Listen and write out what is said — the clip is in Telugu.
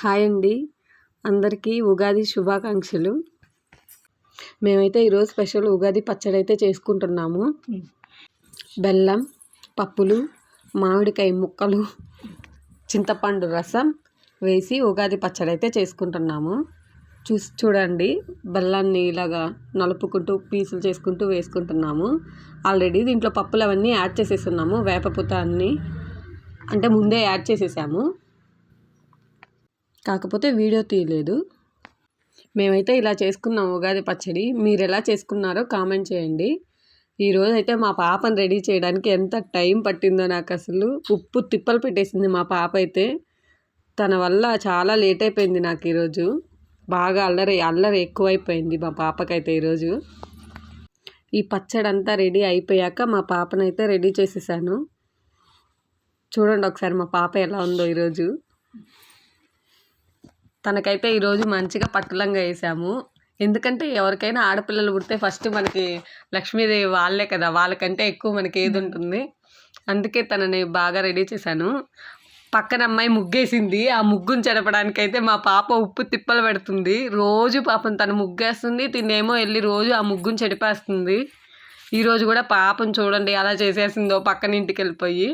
హాయ్ అండి, అందరికీ ఉగాది శుభాకాంక్షలు. మేమైతే ఈరోజు స్పెషల్ ఉగాది పచ్చడి అయితే చేసుకుంటున్నాము. బెల్లం, పప్పులు, మామిడికాయ ముక్కలు, చింతపండు రసం వేసి ఉగాది పచ్చడి అయితే చేసుకుంటున్నాము. చూడండి, బెల్లాన్ని ఇలాగా నలుపుకుంటూ పీసులు చేసుకుంటూ వేసుకుంటున్నాము. ఆల్రెడీ దీంట్లో పప్పులు అవన్నీ యాడ్ చేసేస్తున్నాము. వేపపూత అన్నీ అంటే ముందే యాడ్ చేసేసాము, కాకపోతే వీడియో తీయలేదు. మేమైతే ఇలా చేసుకున్నాము ఉగాది పచ్చడి. మీరు ఎలా చేసుకున్నారో కామెంట్ చేయండి. ఈరోజు అయితే మా పాపను రెడీ చేయడానికి ఎంత టైం పట్టిందో నాకు అసలు ఉప్పు తిప్పలు పెట్టేసింది మా పాప అయితే. తన వల్ల చాలా లేట్ అయిపోయింది నాకు ఈరోజు. బాగా అల్లరి ఎక్కువైపోయింది మా పాపకైతే ఈరోజు. ఈ పచ్చడి అంతా రెడీ అయిపోయాక మా పాపనైతే రెడీ చేసేసాను. చూడండి ఒకసారి మా పాప ఎలా ఉందో ఈరోజు. తనకైతే ఈరోజు మంచిగా పట్టులంగా వేసాము. ఎందుకంటే ఎవరికైనా ఆడపిల్లలు పుడితే ఫస్ట్ మనకి లక్ష్మీదేవి వాళ్ళే కదా, వాళ్ళకంటే ఎక్కువ మనకి ఏది ఉంటుంది. అందుకే తనని బాగా రెడీ చేశాను. పక్కన అమ్మాయి ముగ్గేసింది. ఆ ముగ్గును చెడపడానికైతే మా పాప ఉప్పు తిప్పలు పెడుతుంది. రోజు పాపం తను ముగ్గేస్తుంది, తినేమో వెళ్ళి రోజు ఆ ముగ్గును చెడిపేస్తుంది. ఈరోజు కూడా పాపం చూడండి ఎలా చేసేసిందో పక్కన ఇంటికి వెళ్ళిపోయి.